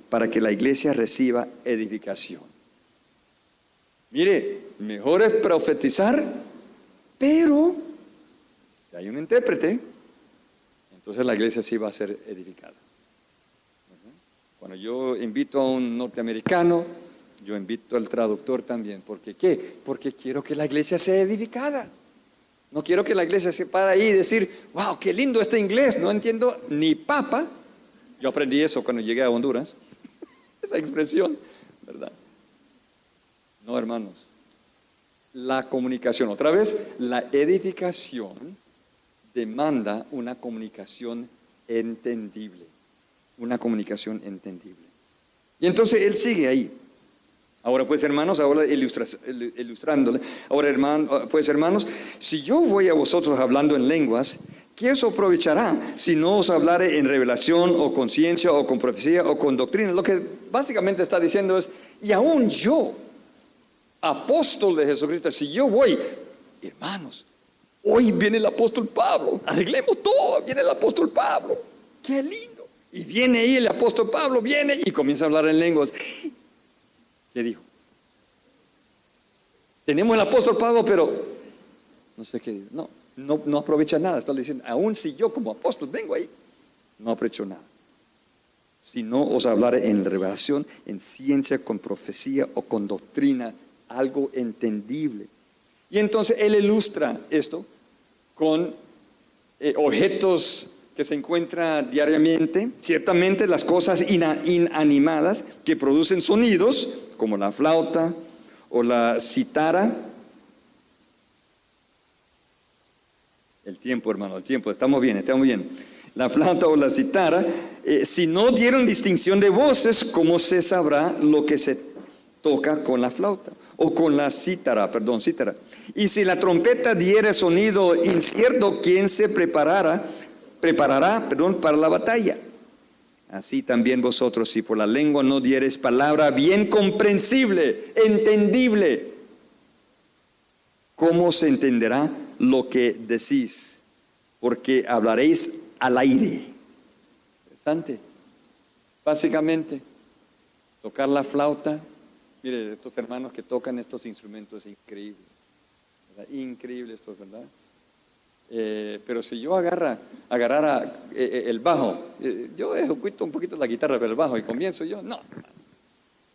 para que la iglesia reciba edificación. Mire, mejor es profetizar, pero si hay un intérprete, entonces la iglesia sí va a ser edificada. Cuando yo invito a un norteamericano, yo invito al traductor también. ¿Por qué? Porque quiero que la iglesia sea edificada. No quiero que la iglesia se pare ahí y decir, wow, qué lindo este inglés, no entiendo ni papa. Yo aprendí eso cuando llegué a Honduras, esa expresión, ¿verdad? No, hermanos. La comunicación, otra vez, la edificación demanda una comunicación entendible. Una comunicación entendible. Y entonces él sigue ahí. Ahora pues hermanos, ilustrándole. Ahora hermanos, si yo voy a vosotros hablando en lenguas, ¿qué os aprovechará si no os hablare en revelación o con ciencia o con profecía o con doctrina? Lo que básicamente está diciendo es, y aún yo, apóstol de Jesucristo, si yo voy, hermanos, hoy viene el apóstol Pablo, arreglemos todo, viene el apóstol Pablo, qué lindo. Y viene ahí el apóstol Pablo, viene y comienza a hablar en lenguas. ¿Qué dijo? Tenemos el apóstol Pablo, pero no sé qué dijo. No aprovecha nada. Está diciendo, aún si yo como apóstol vengo ahí, no aprovecho nada. Si no os hablaré en revelación, en ciencia, con profecía o con doctrina, algo entendible. Y entonces él ilustra esto con objetos que se encuentran diariamente, ciertamente las cosas inanimadas que producen sonidos, como la flauta o la cítara. El tiempo, hermano, el tiempo, estamos bien. La flauta o la cítara, si no dieron distinción de voces, ¿cómo se sabrá lo que se toca con la flauta? O con la cítara. Y si la trompeta diere sonido incierto, ¿quién se preparará para la batalla? Así también vosotros, si por la lengua no diereis palabra bien comprensible, entendible, ¿cómo se entenderá lo que decís? Porque hablaréis al aire. Interesante. Básicamente, tocar la flauta. Mire, estos hermanos que tocan estos instrumentos increíbles, ¿verdad? Increíbles estos, ¿verdad? Pero si yo agarrara el bajo, yo ejecuto un poquito la guitarra, pero el bajo, y comienzo yo, no.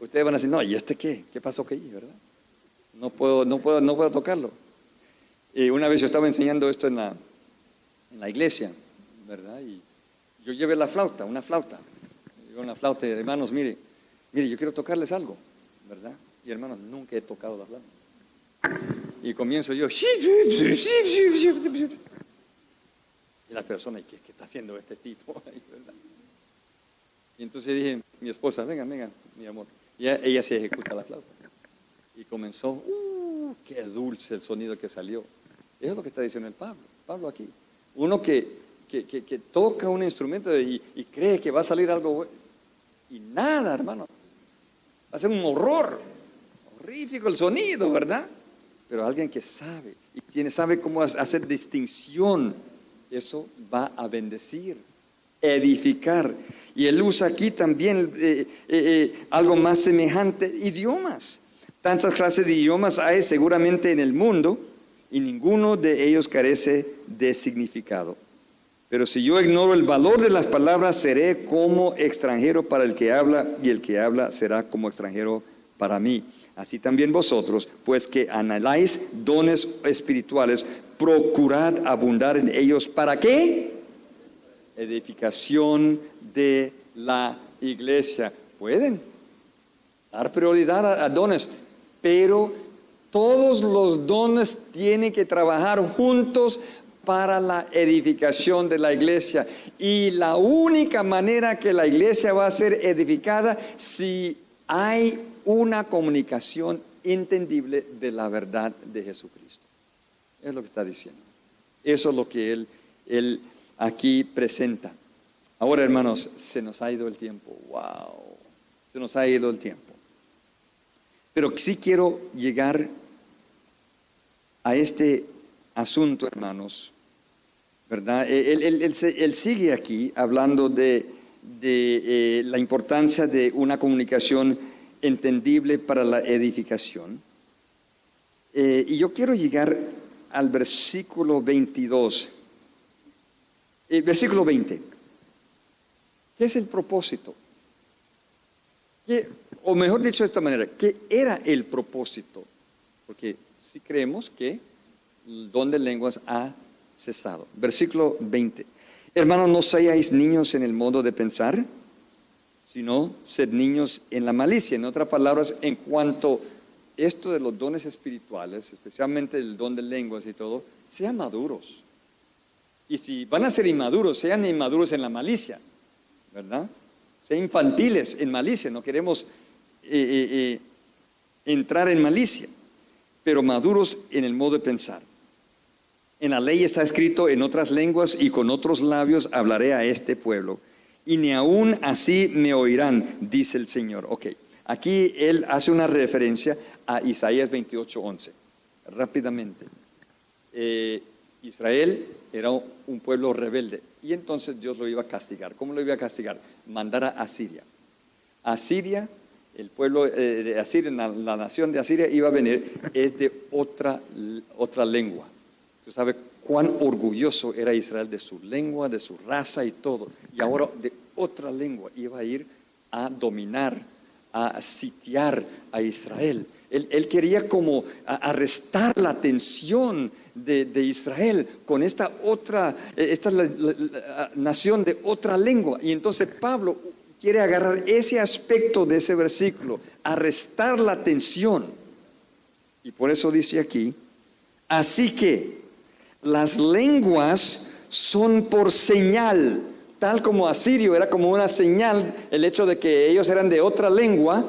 Ustedes van a decir, no, ¿y este qué? ¿Qué pasó aquí, verdad? No puedo tocarlo. Una vez yo estaba enseñando esto en la iglesia, ¿verdad? Y yo llevé una flauta. Una flauta, hermanos, mire, yo quiero tocarles algo, ¿verdad? Y hermanos, nunca he tocado la flauta. Y comienzo yo, y la persona, ¿qué está haciendo este tipo? ¿Verdad? Y entonces dije, mi esposa, venga, mi amor. Y ella se ejecuta la flauta. Y comenzó, qué dulce el sonido que salió. Eso es lo que está diciendo el Pablo aquí. Uno que toca un instrumento y cree que va a salir algo bueno. Y nada, hermano. Va a ser un horrífico el sonido, ¿verdad? Pero alguien que sabe y sabe cómo hacer distinción, eso va a bendecir, edificar. Y él usa aquí también algo más semejante, idiomas. Tantas clases de idiomas hay seguramente en el mundo y ninguno de ellos carece de significado. Pero si yo ignoro el valor de las palabras, seré como extranjero para el que habla, y el que habla será como extranjero para mí. Así también vosotros, pues que anheláis dones espirituales, procurad abundar en ellos. ¿Para qué? Edificación de la iglesia. Pueden dar prioridad a dones, pero Todos los dones tienen que trabajar juntos para la edificación de la iglesia. Y la única manera que la iglesia va a ser edificada si hay una comunicación entendible de la verdad de Jesucristo. Es lo que está diciendo. Eso es lo que él aquí presenta. Ahora, hermanos, se nos ha ido el tiempo. Wow, se nos ha ido el tiempo. Pero sí quiero llegar a este asunto, hermanos, ¿verdad? Él sigue aquí hablando de la importancia de una comunicación entendible para la edificación. Y yo quiero llegar al versículo 22. Versículo 20. ¿Qué es el propósito? O mejor dicho de esta manera, ¿qué era el propósito? Porque si creemos que el don de lenguas ha cesado. Versículo 20. Hermanos, no seáis niños en el modo de pensar, sino sed niños en la malicia. En otras palabras, en cuanto esto de los dones espirituales, especialmente el don de lenguas y todo, sean maduros. Y si van a ser inmaduros, sean inmaduros en la malicia, ¿verdad? Sean infantiles en malicia. No queremos entrar en malicia, pero maduros en el modo de pensar. En la ley está escrito: en otras lenguas y con otros labios hablaré a este pueblo, y ni aún así me oirán, dice el Señor. Ok, aquí él hace una referencia a Isaías 28:11. Rápidamente. Israel era un pueblo rebelde, y entonces Dios lo iba a castigar. ¿Cómo lo iba a castigar? Mandar a Asiria. Asiria, el pueblo de Asiria, la nación de Asiria iba a venir, es de otra lengua. Tú sabes cuán orgulloso era Israel de su lengua, de su raza y todo. Y ahora de otra lengua iba a ir a dominar, a sitiar a Israel. Él quería como arrestar la atención de Israel con esta nación de otra lengua. Y entonces Pablo quiere agarrar ese aspecto de ese versículo, arrestar la atención. Y por eso dice aquí: así que las lenguas son por señal, tal como asirio era como una señal, el hecho de que ellos eran de otra lengua,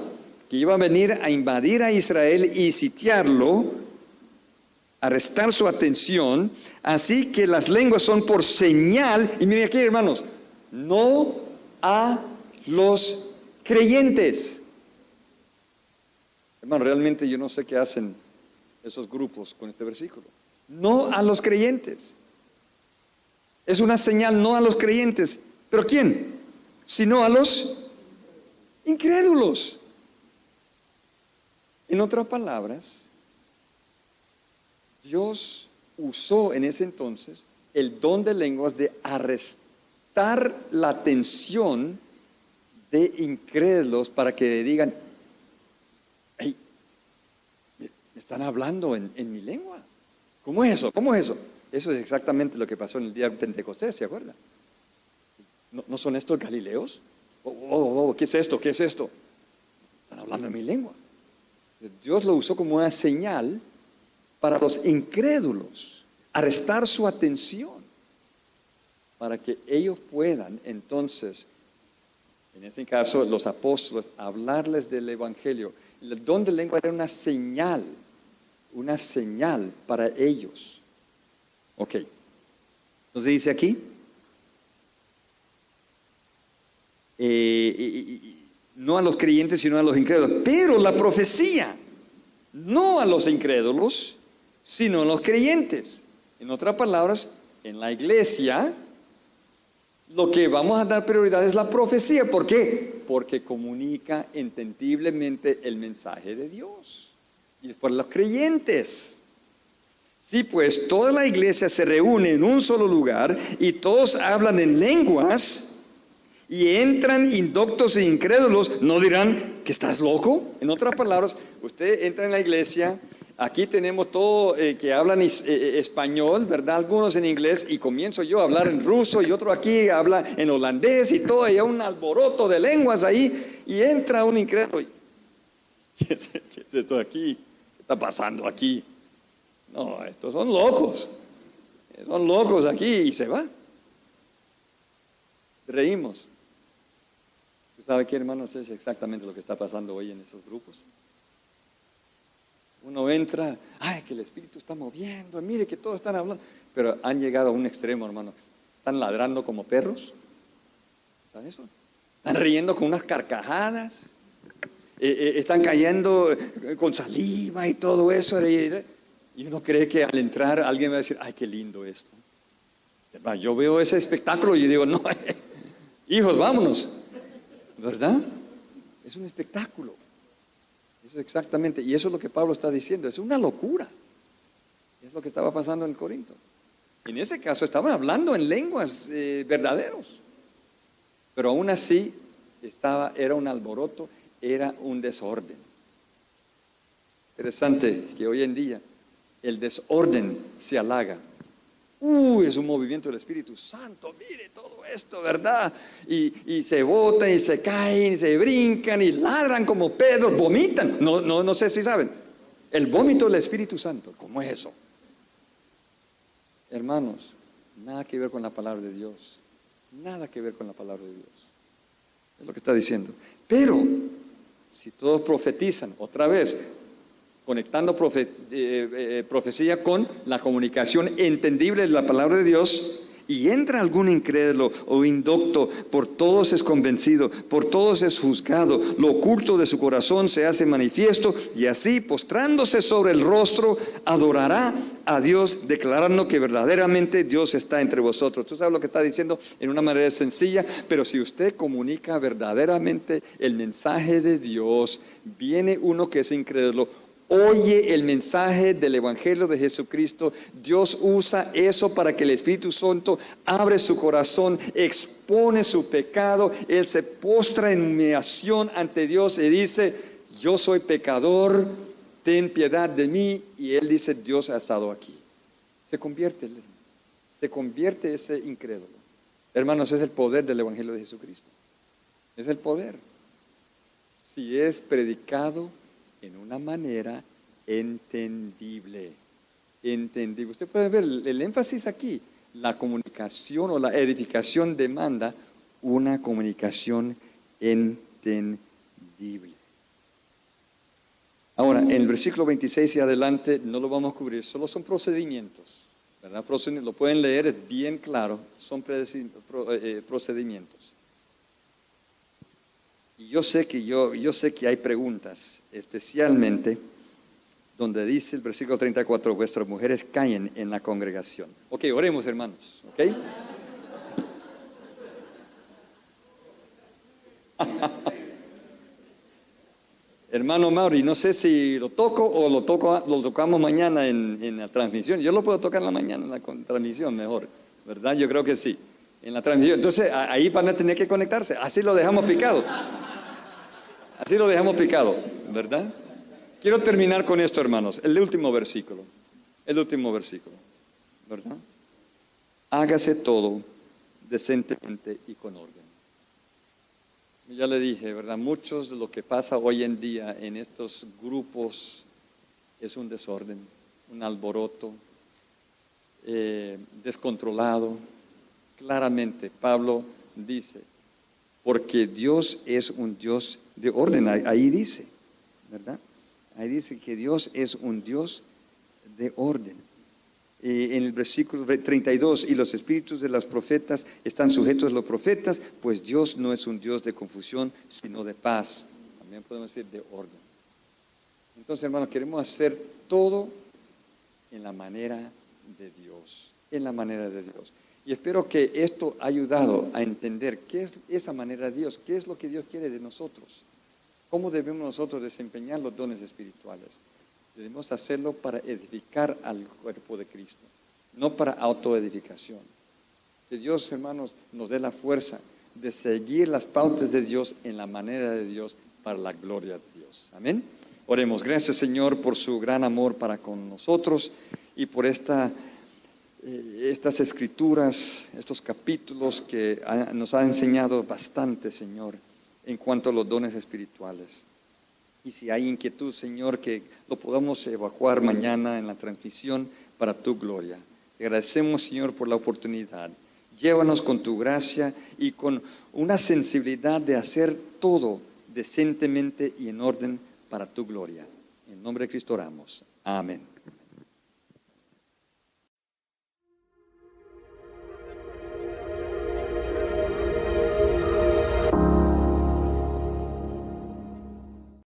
que iba a venir a invadir a Israel y sitiarlo, arrestar su atención. Así que las lenguas son por señal, y miren aquí, hermanos, no a los creyentes. Hermano, realmente yo no sé qué hacen esos grupos con este versículo. No a los creyentes. Es una señal no a los creyentes. ¿Pero quién? Sino a los incrédulos. En otras palabras, Dios usó en ese entonces el don de lenguas de arrestar la atención de incrédulos para que digan: hey, me están hablando en mi lengua. ¿Cómo es eso? ¿Cómo es eso? Eso es exactamente lo que pasó en el día de Pentecostés, ¿se acuerdan? ¿No son estos galileos? ¿Qué es esto? ¿Qué es esto? Están hablando en mi lengua. Dios lo usó como una señal para los incrédulos, arrestar su atención, para que ellos puedan entonces, en este caso los apóstoles, hablarles del evangelio. El don de lengua era una señal para ellos. Ok, entonces dice aquí, no a los creyentes sino a los incrédulos, pero la profecía no a los incrédulos sino a los creyentes. En otras palabras, en la iglesia lo que vamos a dar prioridad es la profecía. ¿Por qué? Porque comunica entendiblemente el mensaje de Dios. Y después los creyentes. Sí, pues toda la iglesia se reúne en un solo lugar y todos hablan en lenguas y entran indoctos e incrédulos, ¿no dirán que estás loco? En otras palabras, usted entra en la iglesia, aquí tenemos todo que hablan español, ¿verdad? Algunos en inglés, y comienzo yo a hablar en ruso y otro aquí habla en holandés y todo, y hay un alboroto de lenguas ahí, y entra un incrédulo. ¿Qué es esto aquí? ¿Qué está pasando aquí? No, estos son locos. Son locos aquí y se va. Reímos. ¿Tú sabes qué, hermanos? Es exactamente lo que está pasando hoy en esos grupos. Uno entra, ay, que el Espíritu está moviendo, mire que todos están hablando. Pero han llegado a un extremo, hermano. Están ladrando como perros. ¿Sabes eso? Están riendo con unas carcajadas. Están cayendo con saliva y todo eso. Y uno cree que al entrar alguien va a decir, ay, qué lindo esto. Yo veo ese espectáculo y digo, no, hijos, vámonos. ¿Verdad? Es un espectáculo. Eso exactamente. Y eso es lo que Pablo está diciendo. Es una locura. Es lo que estaba pasando en Corinto. En ese caso estaban hablando en lenguas verdaderos. Pero aún así era un alboroto, era un desorden. Interesante que hoy en día el desorden se halaga. Es un movimiento del Espíritu Santo, mire todo esto, ¿verdad? Y se botan y se caen y se brincan y ladran como Pedro, vomitan. No sé si saben. El vómito del Espíritu Santo, ¿cómo es eso? Hermanos, nada que ver con la palabra de Dios. Nada que ver con la palabra de Dios. Es lo que está diciendo. Pero, si todos profetizan, otra vez, conectando profecía con la comunicación entendible de la palabra de Dios, y entra algún incrédulo o indocto, por todos es convencido, por todos es juzgado, lo oculto de su corazón se hace manifiesto, y así, postrándose sobre el rostro, adorará a Dios, declarando que verdaderamente Dios está entre vosotros. Tú sabes lo que está diciendo en una manera sencilla, pero si usted comunica verdaderamente el mensaje de Dios, viene uno que es incrédulo, oye el mensaje del Evangelio de Jesucristo. Dios usa eso para que el Espíritu Santo abre su corazón, expone su pecado. Él se postra en humillación ante Dios y dice, yo soy pecador, ten piedad de mí. Y él dice, Dios ha estado aquí. Se convierte ese incrédulo. Hermanos, es el poder del Evangelio de Jesucristo. Es el poder. Si es predicado en una manera entendible. Usted puede ver el énfasis aquí. La comunicación o la edificación demanda una comunicación entendible. Ahora, en el versículo 26 y adelante no lo vamos a cubrir, solo son procedimientos, ¿verdad? Lo pueden leer, es bien claro, son procedimientos. Y yo sé que hay preguntas, especialmente donde dice el versículo 34, vuestras mujeres caen en la congregación. Ok, oremos, hermanos, ok. Hermano Mauri, no sé si lo toco o lo tocamos mañana en la transmisión. Yo lo puedo tocar en la mañana en la transmisión mejor, ¿verdad? Yo creo que sí, en la transmisión. Entonces ahí van a tener que conectarse, así lo dejamos picado. Así lo dejamos picado, ¿verdad? Quiero terminar con esto, hermanos. El último versículo, ¿verdad? Hágase todo decentemente y con orden. Ya le dije, ¿verdad? Muchos de lo que pasa hoy en día en estos grupos es un desorden, un alboroto, descontrolado. Claramente, Pablo dice, porque Dios es un Dios de orden. Ahí dice, ¿verdad? Ahí dice que Dios es un Dios de orden. En el versículo 32, y los espíritus de los profetas están sujetos a los profetas, pues Dios no es un Dios de confusión, sino de paz. También podemos decir de orden. Entonces, hermanos, queremos hacer todo en la manera de Dios. En la manera de Dios. Y espero que esto ha ayudado a entender qué es esa manera de Dios, qué es lo que Dios quiere de nosotros, cómo debemos nosotros desempeñar los dones espirituales. Debemos hacerlo para edificar al cuerpo de Cristo, no para autoedificación. Que Dios, hermanos, nos dé la fuerza de seguir las pautas de Dios en la manera de Dios para la gloria de Dios. Amén. Oremos. Gracias, Señor, por su gran amor para con nosotros y por estas escrituras, estos capítulos que nos ha enseñado bastante, Señor, en cuanto a los dones espirituales. Y si hay inquietud, Señor, que lo podamos evacuar mañana en la transmisión para tu gloria. Te agradecemos, Señor, por la oportunidad. Llévanos con tu gracia y con una sensibilidad de hacer todo decentemente y en orden para tu gloria. En nombre de Cristo oramos. Amén.